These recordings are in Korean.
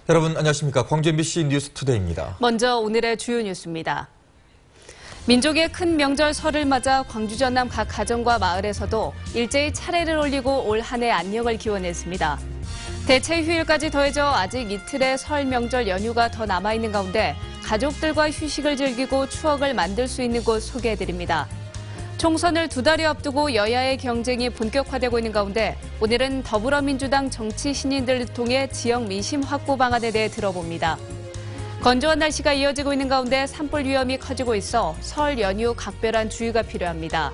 여러분 안녕하십니까. 광주 MBC 뉴스투데이입니다. 먼저 오늘의 주요 뉴스입니다. 민족의 큰 명절 설을 맞아 광주 전남 각 가정과 마을에서도 일제히 차례를 올리고 올 한 해 안녕을 기원했습니다. 대체 휴일까지 더해져 아직 이틀의 설 명절 연휴가 더 남아있는 가운데 가족들과 휴식을 즐기고 추억을 만들 수 있는 곳 소개해드립니다. 총선을 2달이 앞두고 여야의 경쟁이 본격화되고 있는 가운데 오늘은 더불어민주당 정치 신인들을 통해 지역 민심 확보 방안에 대해 들어봅니다. 건조한 날씨가 이어지고 있는 가운데 산불 위험이 커지고 있어 설 연휴 각별한 주의가 필요합니다.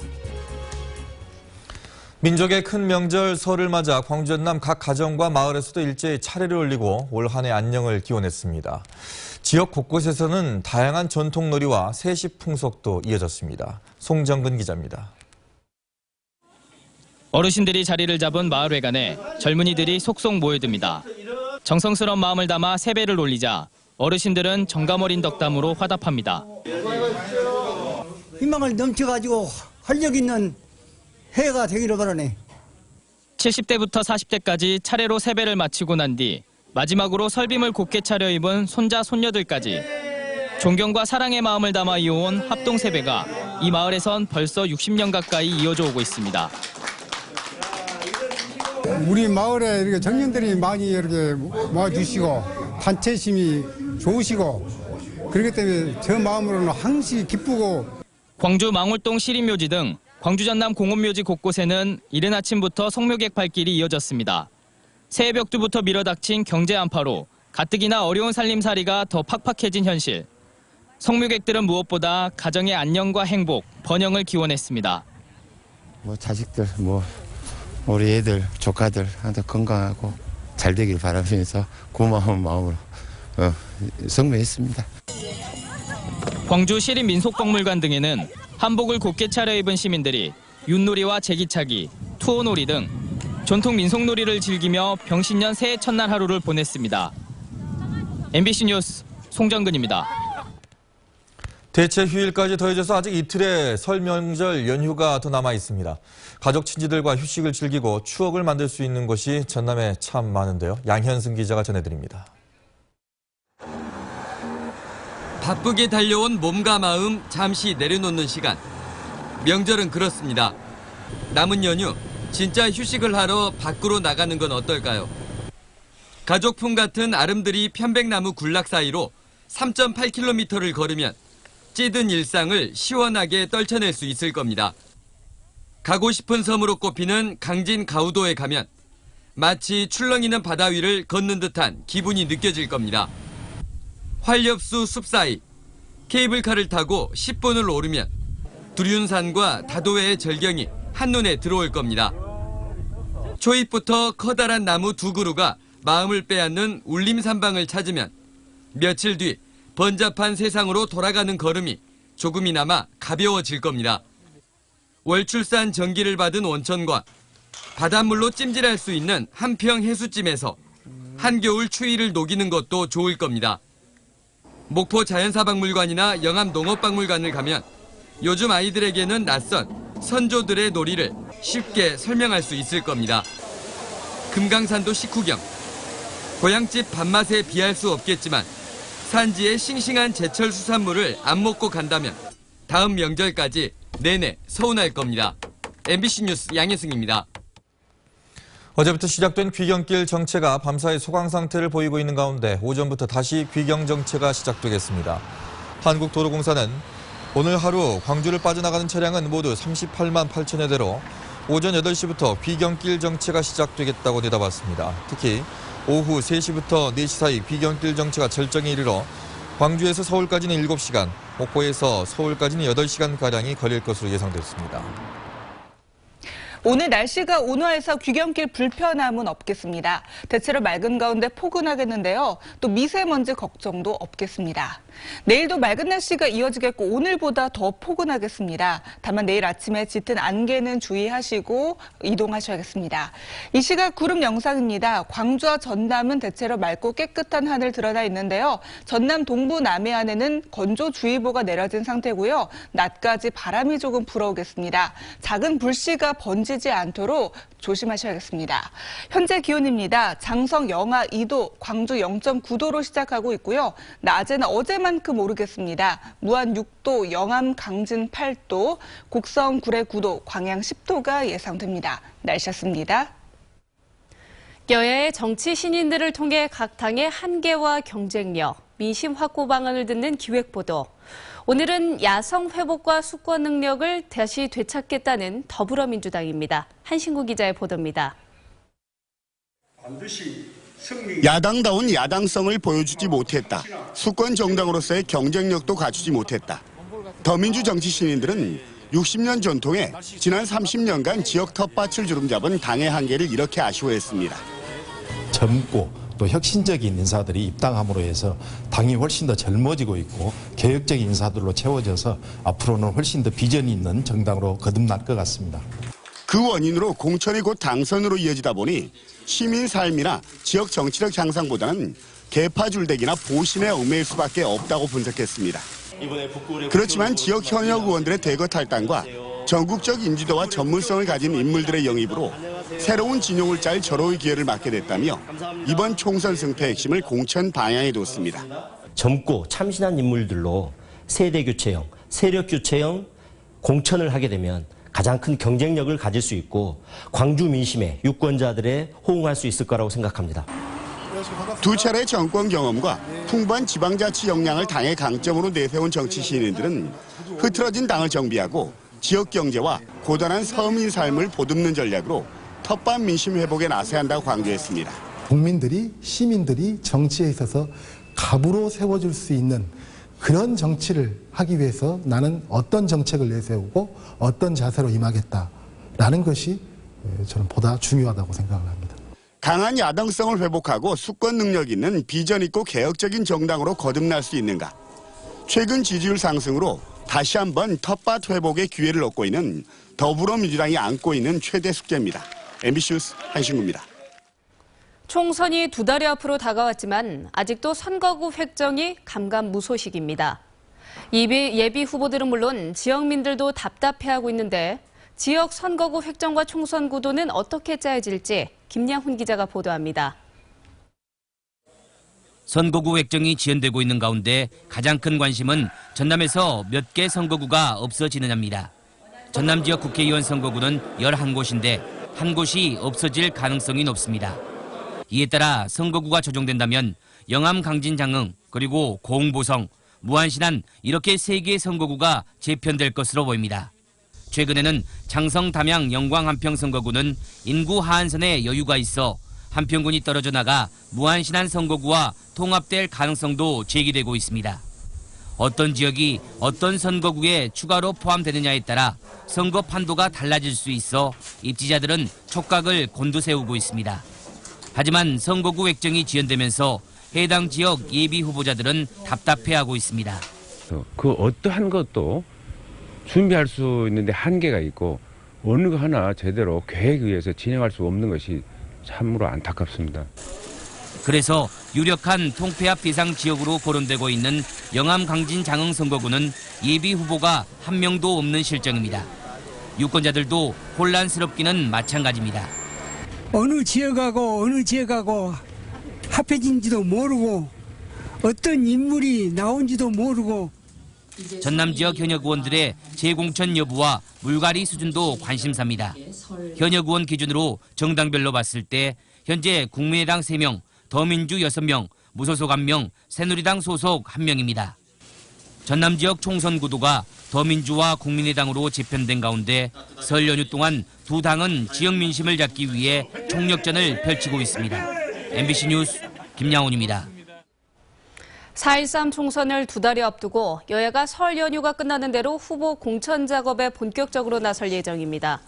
민족의 큰 명절 설을 맞아 광주 전남 각 가정과 마을에서도 일제히 차례를 올리고 올 한 해 안녕을 기원했습니다. 지역 곳곳에서는 다양한 전통놀이와 세시 풍속도 이어졌습니다. 송정근 기자입니다. 어르신들이 자리를 잡은 마을회관에 젊은이들이 속속 모여듭니다. 정성스러운 마음을 담아 세배를 올리자 어르신들은 정감 어린 덕담으로 화답합니다. 희망을 넘쳐가지고 활력 있는 해가 되기를 바라네. 70대부터 40대까지 차례로 세배를 마치고 난 뒤 마지막으로 설빔을 곱게 차려입은 손자, 손녀들까지 존경과 사랑의 마음을 담아 이어온 합동세배가 이 마을에선 벌써 60년 가까이 이어져 오고 있습니다. 우리 마을에 이렇게 청년들이 많이 이렇게 모아주시고 단체심이 좋으시고 그렇기 때문에 저 마음으로는 항시 기쁘고. 광주 망월동 시립묘지 등 광주 전남 공원묘지 곳곳에는 이른 아침부터 성묘객 발길이 이어졌습니다. 새해 벽두부터 밀어닥친 경제 안파로 가뜩이나 어려운 살림살이가 더 팍팍해진 현실. 성묘객들은 무엇보다 가정의 안녕과 행복, 번영을 기원했습니다. 자식들, 우리 애들, 조카들 항상 건강하고 잘 되길 바라면서 고마운 마음으로 성묘했습니다. 광주 시립민속박물관 등에는 한복을 곱게 차려입은 시민들이 윷놀이와 제기차기, 투어놀이 등 전통 민속놀이를 즐기며 병신년 새해 첫날 하루를 보냈습니다. MBC 뉴스 송정근입니다. 대체 휴일까지 더해져서 아직 이틀의 설 명절 연휴가 더 남아 있습니다. 가족 친지들과 휴식을 즐기고 추억을 만들 수 있는 곳이 전남에 참 많은데요. 양현승 기자가 전해드립니다. 바쁘게 달려온 몸과 마음 잠시 내려놓는 시간. 명절은 그렇습니다. 남은 연휴 진짜 휴식을 하러 밖으로 나가는 건 어떨까요? 가족품 같은 아름드리 편백나무 군락 사이로 3.8km를 걸으면 찌든 일상을 시원하게 떨쳐낼 수 있을 겁니다. 가고 싶은 섬으로 꼽히는 강진 가우도에 가면 마치 출렁이는 바다 위를 걷는 듯한 기분이 느껴질 겁니다. 활엽수 숲 사이 케이블카를 타고 10분을 오르면 두륜산과 다도해의 절경이 한눈에 들어올 겁니다. 초입부터 커다란 나무 2그루가 마음을 빼앗는 울림산방을 찾으면 며칠 뒤 번잡한 세상으로 돌아가는 걸음이 조금이나마 가벼워질 겁니다. 월출산 전기를 받은 온천과 바닷물로 찜질할 수 있는 한평 해수찜에서 한겨울 추위를 녹이는 것도 좋을 겁니다. 목포 자연사박물관이나 영암 농업박물관을 가면 요즘 아이들에게는 낯선 선조들의 놀이를 쉽게 설명할 수 있을 겁니다. 금강산도 식후경. 고향집 밥맛에 비할 수 없겠지만 산지의 싱싱한 제철 수산물을 안 먹고 간다면 다음 명절까지 내내 서운할 겁니다. MBC 뉴스 양혜승입니다. 어제부터 시작된 귀경길 정체가 밤사이 소강 상태를 보이고 있는 가운데 오전부터 다시 귀경 정체가 시작되겠습니다. 한국도로공사는 오늘 하루 광주를 빠져나가는 차량은 모두 38만 8천여 대로 오전 8시부터 귀경길 정체가 시작되겠다고 내다봤습니다. 특히 오후 3시부터 4시 사이 귀경길 정체가 절정에 이르러 광주에서 서울까지는 7시간, 목포에서 서울까지는 8시간가량이 걸릴 것으로 예상됐습니다. 오늘 날씨가 온화해서 귀경길 불편함은 없겠습니다. 대체로 맑은 가운데 포근하겠는데요. 또 미세먼지 걱정도 없겠습니다. 내일도 맑은 날씨가 이어지겠고 오늘보다 더 포근하겠습니다. 다만 내일 아침에 짙은 안개는 주의하시고 이동하셔야겠습니다. 이 시각 구름 영상입니다. 광주와 전남은 대체로 맑고 깨끗한 하늘 드러나 있는데요. 전남 동부 남해안에는 건조주의보가 내려진 상태고요. 낮까지 바람이 조금 불어오겠습니다. 작은 불씨가 번지 겹치지 않도록 조심하셔야겠습니다. 현재 기온입니다. 장성 영하 2도, 광주 0.9도로 시작하고 있고요. 낮에는 어제만큼 오르겠습니다. 무안 6도, 영암 강진 8도, 곡성 구례 9도, 광양 10도가 예상됩니다. 날씨였습니다. 여야의 정치 신인들을 통해 각 당의 한계와 경쟁력, 민심 확보 방안을 듣는 기획보도. 오늘은 야성 회복과 수권 능력을 다시 되찾겠다는 더불어민주당입니다. 한신구 기자의 보도입니다. 야당다운 야당성을 보여주지 못했다. 수권 정당으로서의 경쟁력도 갖추지 못했다. 더민주 정치 신인들은 60년 전통에 지난 30년간 지역 텃밭을 주름잡은 당의 한계를 이렇게 아쉬워했습니다. 젊고 또 혁신적인 인사들이 입당함으로 해서 당이 훨씬 더 젊어지고 있고 개혁적인 인사들로 채워져서 앞으로는 훨씬 더 비전이 있는 정당으로 거듭날 것 같습니다. 그 원인으로 공천이 곧 당선으로 이어지다 보니 시민 삶이나 지역 정치력 향상보다는 개파 줄대기나 보신에 얽매일 수밖에 없다고 분석했습니다. 그렇지만 지역 현역 의원들의 대거 탈당과 전국적 인지도와 전문성을 가진 인물들의 영입으로 새로운 진영을 짤 절호의 기회를 맞게 됐다며 이번 총선 승패 핵심을 공천 방향에 뒀습니다. 젊고 참신한 인물들로 세대 교체형, 세력 교체형 공천을 하게 되면 가장 큰 경쟁력을 가질 수 있고 광주 민심에 유권자들의 호응할 수 있을 거라고 생각합니다. 두 차례 정권 경험과 풍부한 지방자치 역량을 당의 강점으로 내세운 정치 신인들은 흐트러진 당을 정비하고 지역 경제와 고단한 서민 삶을 보듬는 전략으로 텃밭 민심 회복에 나서야 한다고 강조했습니다. 국민들이, 시민들이 정치에 있어서 갑으로 세워줄 수 있는 그런 정치를 하기 위해서 나는 어떤 정책을 내세우고 어떤 자세로 임하겠다라는 것이 저는 보다 중요하다고 생각을 합니다. 강한 야당성을 회복하고 수권 능력 있는 비전 있고 개혁적인 정당으로 거듭날 수 있는가. 최근 지지율 상승으로 다시 한번 텃밭 회복의 기회를 얻고 있는 더불어민주당이 안고 있는 최대 숙제입니다. MBC 뉴스 한신구입니다. 총선이 두 달여 앞으로 다가왔지만 아직도 선거구 획정이 감감무소식입니다. 예비 후보들은 물론 지역민들도 답답해하고 있는데 지역 선거구 획정과 총선 구도는 어떻게 짜여질지 김양훈 기자가 보도합니다. 선거구 획정이 지연되고 있는 가운데 가장 큰 관심은 전남에서 몇 개 선거구가 없어지느냐입니다. 전남 지역 국회의원 선거구는 11곳인데 한 곳이 없어질 가능성이 높습니다. 이에 따라 선거구가 조정된다면 영암 강진 장흥 그리고 고흥보성, 무안신안 이렇게 3개의 선거구가 재편될 것으로 보입니다. 최근에는 장성, 담양, 영광, 한평 선거구는 인구 하한선에 여유가 있어 한평군이 떨어져 나가 무안신안 선거구와 통합될 가능성도 제기되고 있습니다. 어떤 지역이 어떤 선거구에 추가로 포함되느냐에 따라 선거 판도가 달라질 수 있어 입지자들은 촉각을 곤두세우고 있습니다. 하지만 선거구 획정이 지연되면서 해당 지역 예비 후보자들은 답답해하고 있습니다. 그 어떠한 것도 준비할 수 있는데 한계가 있고 어느 거 하나 제대로 계획에 의해서 진행할 수 없는 것이 참으로 안타깝습니다. 그래서 유력한 통폐합 대상 지역으로 거론되고 있는 영암 강진 장흥 선거구는 예비 후보가 한 명도 없는 실정입니다. 유권자들도 혼란스럽기는 마찬가지입니다. 어느 지역하고 합해진지도 모르고 어떤 인물이 나온지도 모르고 전남 지역 현역 의원들의 재공천 여부와 물갈이 수준도 관심사입니다. 현역 의원 기준으로 정당별로 봤을 때 현재 국민의당 3명, 더민주 6명, 무소속 1명, 새누리당 소속 1명입니다. 전남 지역 총선 구도가 더민주와 국민의당으로 재편된 가운데 설 연휴 동안 두 당은 지역 민심을 잡기 위해 총력전을 펼치고 있습니다. MBC 뉴스 김양훈입니다. 4.13 총선을 두 달여 앞두고 여야가 설 연휴가 끝나는 대로 후보 공천 작업에 본격적으로 나설 예정입니다.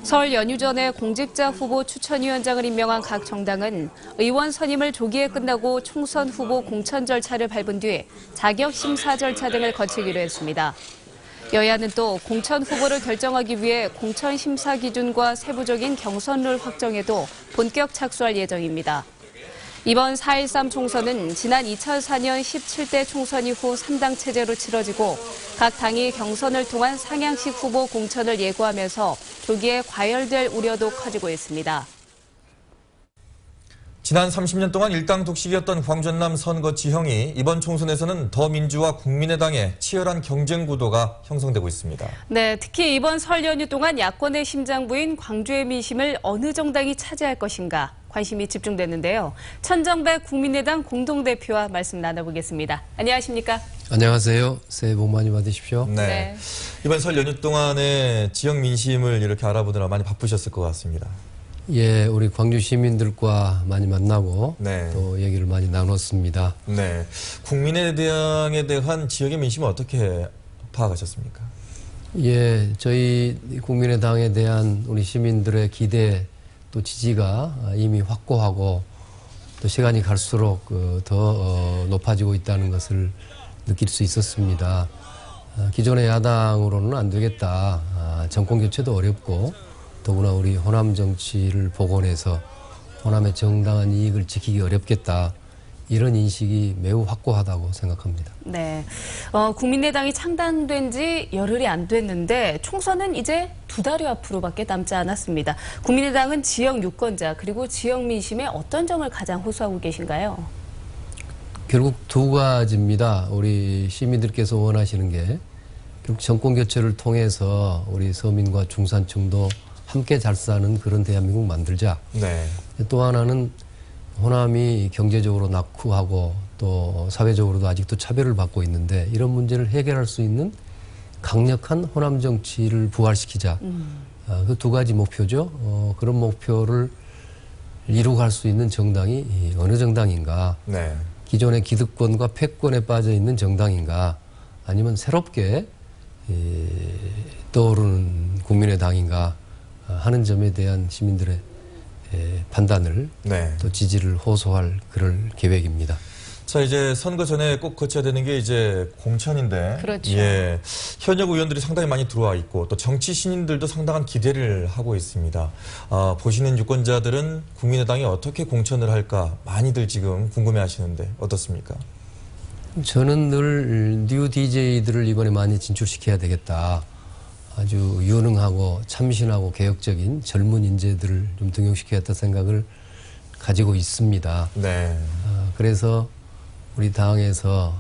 설 연휴 전에 공직자 후보 추천위원장을 임명한 각 정당은 의원 선임을 조기에 끝나고 총선 후보 공천 절차를 밟은 뒤 자격 심사 절차 등을 거치기로 했습니다. 여야는 또 공천 후보를 결정하기 위해 공천 심사 기준과 세부적인 경선룰 확정에도 본격 착수할 예정입니다. 이번 4.13 총선은 지난 2004년 17대 총선 이후 3당 체제로 치러지고 각 당이 경선을 통한 상향식 후보 공천을 예고하면서 조기에 과열될 우려도 커지고 있습니다. 지난 30년 동안 일당 독식이었던 광주 전남 선거 지형이 이번 총선에서는 더민주와 국민의당의 치열한 경쟁 구도가 형성되고 있습니다. 네, 특히 이번 설 연휴 동안 야권의 심장부인 광주의 민심을 어느 정당이 차지할 것인가 관심이 집중됐는데요. 천정배 국민의당 공동대표와 말씀 나눠보겠습니다. 안녕하십니까? 안녕하세요. 새해 복 많이 받으십시오. 네. 이번 설 연휴 동안에 지역 민심을 이렇게 알아보느라 많이 바쁘셨을 것 같습니다. 예, 우리 광주 시민들과 많이 만나고 네. 또 얘기를 많이 나눴습니다. 네. 국민의당에 대한 지역의 민심은 어떻게 파악하셨습니까? 예, 저희 국민의당에 대한 우리 시민들의 기대 또 지지가 이미 확고하고 또 시간이 갈수록 더 높아지고 있다는 것을 느낄 수 있었습니다. 기존의 야당으로는 안 되겠다. 정권 교체도 어렵고 더구나 우리 호남 정치를 복원해서 호남의 정당한 이익을 지키기 어렵겠다. 이런 인식이 매우 확고하다고 생각합니다. 네, 국민의당이 창당된 지 열흘이 안 됐는데 총선은 이제 2달여 앞으로밖에 남지 않았습니다. 국민의당은 지역 유권자 그리고 지역 민심에 어떤 점을 가장 호소하고 계신가요? 결국 두 가지입니다. 우리 시민들께서 원하시는 게 결국 정권 교체를 통해서 우리 서민과 중산층도 함께 잘 사는 그런 대한민국 만들자. 네. 또 하나는 호남이 경제적으로 낙후하고 또 사회적으로도 아직도 차별을 받고 있는데 이런 문제를 해결할 수 있는 강력한 호남 정치를 부활시키자. 그 두 가지 목표죠. 그런 목표를 이루어갈 수 있는 정당이 어느 정당인가. 네. 기존의 기득권과 패권에 빠져 있는 정당인가. 아니면 새롭게 떠오르는 국민의당인가 하는 점에 대한 시민들의 판단을 네. 또 지지를 호소할 그럴 계획입니다. 자, 이제 선거 전에 꼭 거쳐야 되는 게 이제 공천인데. 그렇죠. 예. 현역 의원들이 상당히 많이 들어와 있고 또 정치 신인들도 상당한 기대를 하고 있습니다. 보시는 유권자들은 국민의당이 어떻게 공천을 할까 많이들 지금 궁금해 하시는데 어떻습니까? 저는 늘 뉴 DJ들을 이번에 많이 진출시켜야 되겠다. 아주 유능하고 참신하고 개혁적인 젊은 인재들을 좀 등용시켜야겠다 생각을 가지고 있습니다. 네. 그래서 우리 당에서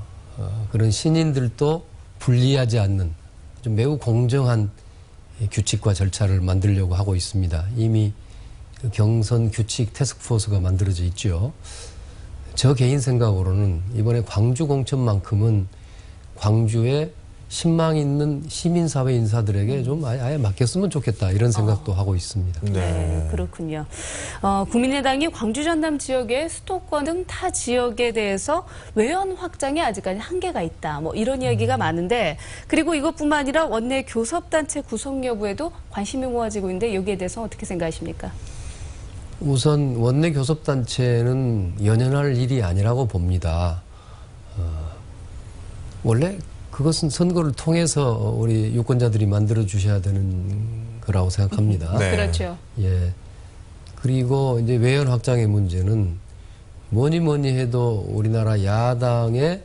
그런 신인들도 불리하지 않는 좀 매우 공정한 규칙과 절차를 만들려고 하고 있습니다. 이미 그 경선 규칙 태스크포스가 만들어져 있죠. 저 개인 생각으로는 이번에 광주 공천만큼은 광주에 신망 있는 시민사회 인사들에게 좀 아예 맡겼으면 좋겠다 이런 생각도 하고 있습니다. 네, 그렇군요. 국민의당이 광주 전남 지역의 수도권 등 타 지역에 대해서 외연 확장에 아직까지 한계가 있다. 뭐 이런 이야기가 많은데 그리고 이것뿐만 아니라 원내 교섭단체 구성 여부에도 관심이 모아지고 있는데 여기에 대해서 어떻게 생각하십니까? 우선 원내 교섭단체는 연연할 일이 아니라고 봅니다. 원래 그것은 선거를 통해서 우리 유권자들이 만들어 주셔야 되는 거라고 생각합니다. 네. 그렇죠. 예. 그리고 이제 외연 확장의 문제는 뭐니 해도 우리나라 야당의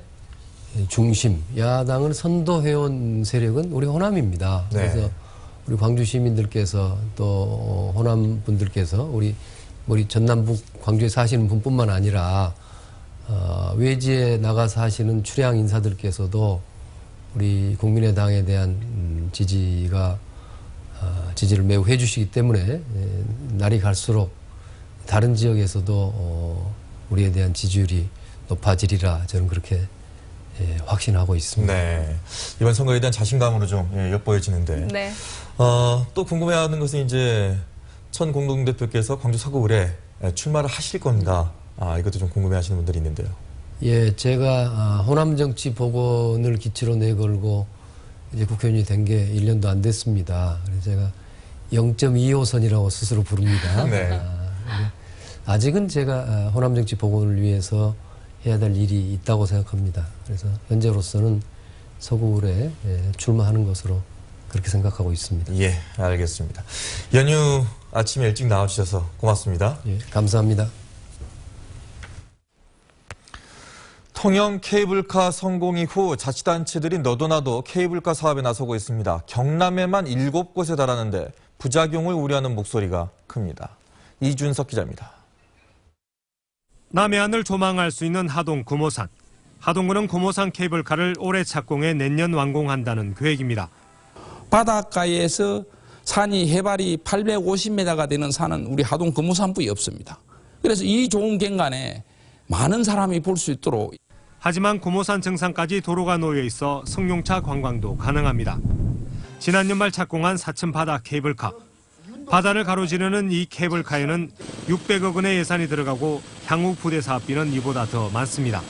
중심, 야당을 선도해온 세력은 우리 호남입니다. 네. 그래서 우리 광주 시민들께서 또 호남 분들께서 우리 전남북 광주에 사시는 분뿐만 아니라 외지에 나가 사시는 출향 인사들께서도 우리 국민의당에 대한 지지를 매우 해주시기 때문에 날이 갈수록 다른 지역에서도 우리에 대한 지지율이 높아지리라 저는 그렇게 확신하고 있습니다. 네. 이번 선거에 대한 자신감으로 좀 엿보여지는데. 네. 또 궁금해하는 것은 이제 천 공동대표께서 광주 서구을에 출마를 하실 건가? 이것도 좀 궁금해하시는 분들이 있는데요. 예, 제가 호남 정치 복원을 기치로 내걸고 이제 국회의원이 된 게 1년도 안 됐습니다. 그래서 제가 0.25선이라고 스스로 부릅니다. 네. 아직은 제가 호남 정치 복원을 위해서 해야 될 일이 있다고 생각합니다. 그래서 현재로서는 서구을에 출마하는 것으로 그렇게 생각하고 있습니다. 예, 알겠습니다. 연휴 아침에 일찍 나와주셔서 고맙습니다. 예, 감사합니다. 통영 케이블카 성공 이후 자치단체들이 너도나도 케이블카 사업에 나서고 있습니다. 경남에만 7곳에 달하는데 부작용을 우려하는 목소리가 큽니다. 이준석 기자입니다. 남해안을 조망할 수 있는 하동 금오산. 하동군은 금오산 케이블카를 올해 착공해 내년 완공한다는 계획입니다. 바닷가에서 산이 해발이 850m가 되는 산은 우리 하동 금오산뿐이 없습니다. 그래서 이 좋은 경관에 많은 사람이 볼 수 있도록. 하지만 금오산 정상까지 도로가 놓여 있어 승용차 관광도 가능합니다. 지난 연말 착공한 사천 바다 케이블카. 바다를 가로지르는 이 케이블카에는 600억 원의 예산이 들어가고 향후 부대 사업비는 이보다 더 많습니다.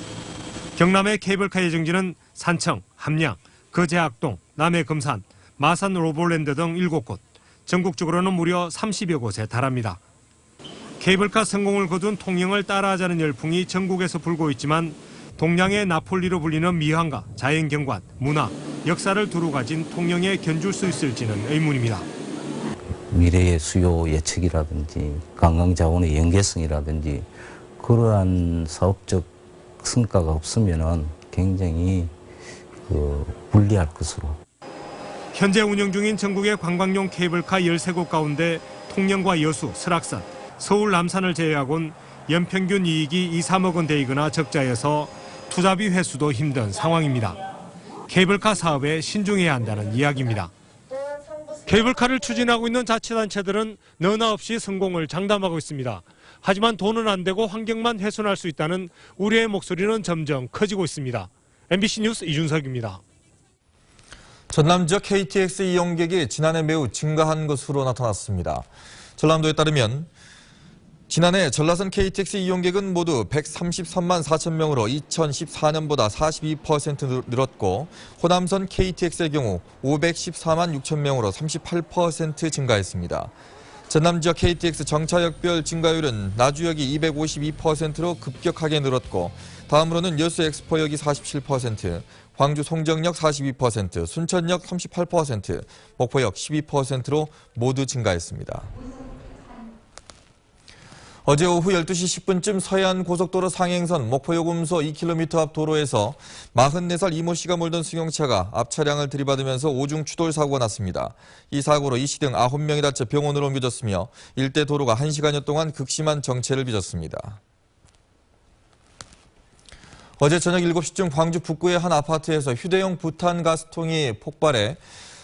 경남의 케이블카 예정지는 산청, 함양, 거제악동, 남해 금산, 마산 로볼랜드 등 7곳, 전국적으로는 무려 30여 곳에 달합니다. 케이블카 성공을 거둔 통영을 따라하자는 열풍이 전국에서 불고 있지만 동양의 나폴리로 불리는 미환과 자연경관, 문화, 역사를 두루 가진 통영에 견줄 수 있을지는 의문입니다. 미래의 수요 예측이라든지 관광자원의 연계성이라든지 그러한 사업적 성과가 없으면 굉장히 불리할 것으로. 현재 운영 중인 전국의 관광용 케이블카 13곳 가운데 통영과 여수, 설악산, 서울 남산을 제외하고는 연평균 이익이 2, 3억 원대이거나 적자여서 투자비 회수도 힘든 상황입니다. 케이블카 사업에 신중해야 한다는 이야기입니다. 케이블카를 추진하고 있는 자치단체들은 너나 없이 성공을 장담하고 있습니다. 하지만 돈은 안 되고 환경만 훼손할 수 있다는 우려의 목소리는 점점 커지고 있습니다. MBC 뉴스 이준석입니다. 전남 지역 KTX 이용객이 지난해 매우 증가한 것으로 나타났습니다. 전남도에 따르면 지난해 전라선 KTX 이용객은 모두 133만 4천 명으로 2014년보다 42% 늘었고 호남선 KTX의 경우 514만 6천 명으로 38% 증가했습니다. 전남 지역 KTX 정차역별 증가율은 나주역이 252%로 급격하게 늘었고 다음으로는 여수 엑스포역이 47%, 광주 송정역 42%, 순천역 38%, 목포역 12%로 모두 증가했습니다. 어제 오후 12시 10분쯤 서해안 고속도로 상행선 목포요금소 2km 앞 도로에서 44살 이모 씨가 몰던 승용차가 앞 차량을 들이받으면서 오중 추돌 사고가 났습니다. 이 사고로 이 씨 등 9명이 다쳐 병원으로 옮겨졌으며 일대 도로가 1시간여 동안 극심한 정체를 빚었습니다. 어제 저녁 7시쯤 광주 북구의 한 아파트에서 휴대용 부탄 가스통이 폭발해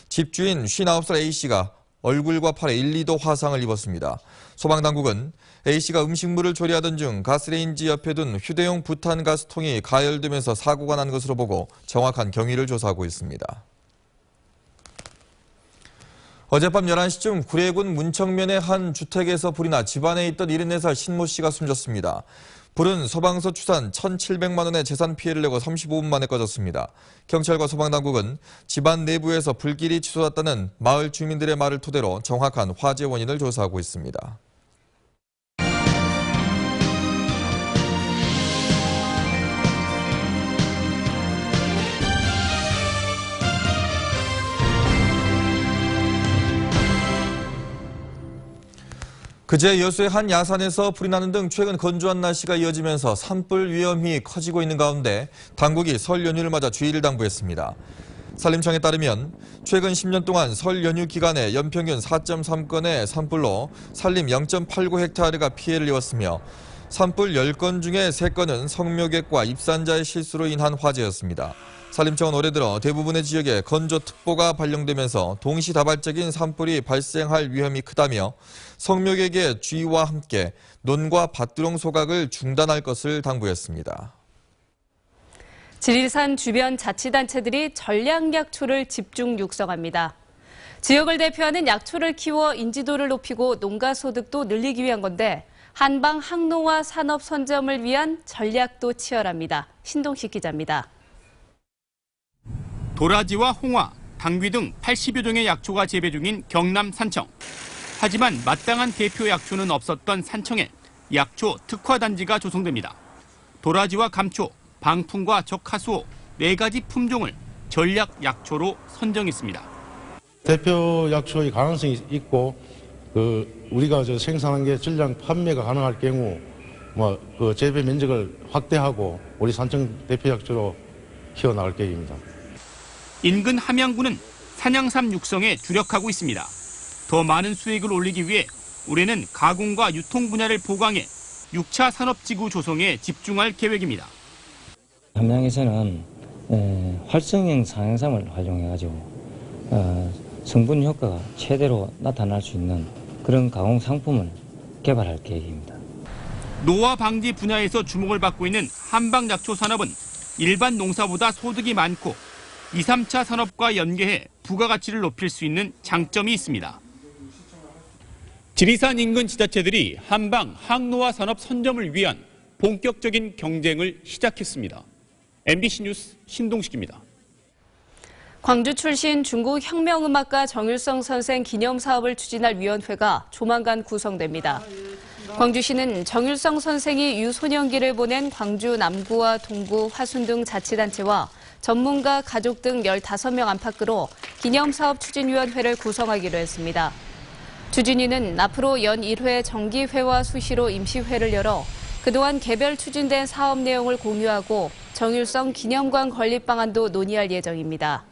집주인 59살 A씨가 얼굴과 팔에 1, 2도 화상을 입었습니다. 소방당국은 A씨가 음식물을 조리하던 중 가스레인지 옆에 둔 휴대용 부탄 가스통이 가열되면서 사고가 난 것으로 보고 정확한 경위를 조사하고 있습니다. 어젯밤 11시쯤 구례군 문청면의 한 주택에서 불이 나 집안에 있던 74살 신모 씨가 숨졌습니다. 불은 소방서 추산 1,700만 원의 재산 피해를 내고 35분 만에 꺼졌습니다. 경찰과 소방당국은 집안 내부에서 불길이 치솟았다는 마을 주민들의 말을 토대로 정확한 화재 원인을 조사하고 있습니다. 그제 여수의 한 야산에서 불이 나는 등 최근 건조한 날씨가 이어지면서 산불 위험이 커지고 있는 가운데 당국이 설 연휴를 맞아 주의를 당부했습니다. 산림청에 따르면 최근 10년 동안 설 연휴 기간에 연평균 4.3건의 산불로 산림 0.89헥타르가 피해를 입었으며 산불 10건 중에 3건은 성묘객과 입산자의 실수로 인한 화재였습니다. 산림청은 올해 들어 대부분의 지역에 건조특보가 발령되면서 동시다발적인 산불이 발생할 위험이 크다며 성묘객의 주의와 함께 논과 밭두렁 소각을 중단할 것을 당부했습니다. 지리산 주변 자치단체들이 전략약초를 집중 육성합니다. 지역을 대표하는 약초를 키워 인지도를 높이고 농가소득도 늘리기 위한 건데 한방 항농화 산업 선점을 위한 전략도 치열합니다. 신동식 기자입니다. 도라지와 홍화, 당귀 등 80여 종의 약초가 재배 중인 경남 산청. 하지만 마땅한 대표 약초는 없었던 산청에 약초 특화단지가 조성됩니다. 도라지와 감초, 방풍과 적하수호 4가지 품종을 전략 약초로 선정했습니다. 대표 약초의 가능성이 있고 우리가 생산한 게 전량 판매가 가능할 경우 그 재배 면적을 확대하고 우리 산청 대표 약초로 키워나갈 계획입니다. 인근 함양군은 산양삼 육성에 주력하고 있습니다. 더 많은 수익을 올리기 위해 올해는 가공과 유통 분야를 보강해 6차 산업지구 조성에 집중할 계획입니다. 함양에서는 활성형 산양삼을 활용해가지고 성분 효과가 최대로 나타날 수 있는 그런 가공 상품을 개발할 계획입니다. 노화 방지 분야에서 주목을 받고 있는 한방약초 산업은 일반 농사보다 소득이 많고 2, 3차 산업과 연계해 부가가치를 높일 수 있는 장점이 있습니다. 지리산 인근 지자체들이 한방 항노화 산업 선점을 위한 본격적인 경쟁을 시작했습니다. MBC 뉴스 신동식입니다. 광주 출신 중국 혁명음악가 정일성 선생 기념사업을 추진할 위원회가 조만간 구성됩니다. 광주시는 정일성 선생이 유소년기를 보낸 광주 남구와 동구, 화순 등 자치단체와 전문가, 가족 등 15명 안팎으로 기념사업 추진위원회를 구성하기로 했습니다. 추진위는 앞으로 연 1회 정기회와 수시로 임시회를 열어 그동안 개별 추진된 사업 내용을 공유하고 정일성 기념관 건립 방안도 논의할 예정입니다.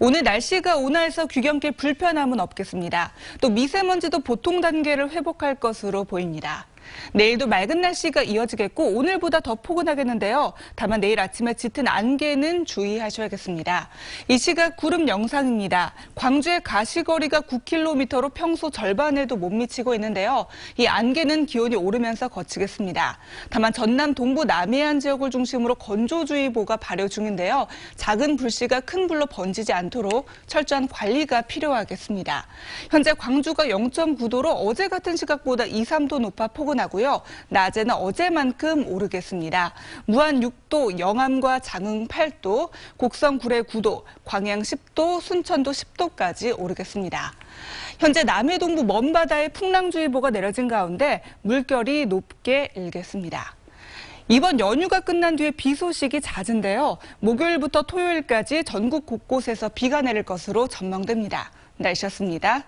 오늘 날씨가 온화해서 귀경길 불편함은 없겠습니다. 또 미세먼지도 보통 단계를 회복할 것으로 보입니다. 내일도 맑은 날씨가 이어지겠고 오늘보다 더 포근하겠는데요. 다만 내일 아침에 짙은 안개는 주의하셔야겠습니다. 이 시각 구름 영상입니다. 광주의 가시거리가 9km로 평소 절반에도 못 미치고 있는데요. 이 안개는 기온이 오르면서 거치겠습니다. 다만 전남 동부 남해안 지역을 중심으로 건조주의보가 발효 중인데요. 작은 불씨가 큰 불로 번지지 않도록 철저한 관리가 필요하겠습니다. 현재 광주가 0.9도로 어제 같은 시각보다 2, 3도 높아 포근하고요. 낮에는 어제만큼 오르겠습니다. 무안 6도, 영암과 장흥 8도, 곡성 구례 9도, 광양 10도, 순천도 10도까지 오르겠습니다. 현재 남해 동부 먼바다에 풍랑주의보가 내려진 가운데 물결이 높게 일겠습니다. 이번 연휴가 끝난 뒤에 비 소식이 잦은데요. 목요일부터 토요일까지 전국 곳곳에서 비가 내릴 것으로 전망됩니다. 날씨였습니다.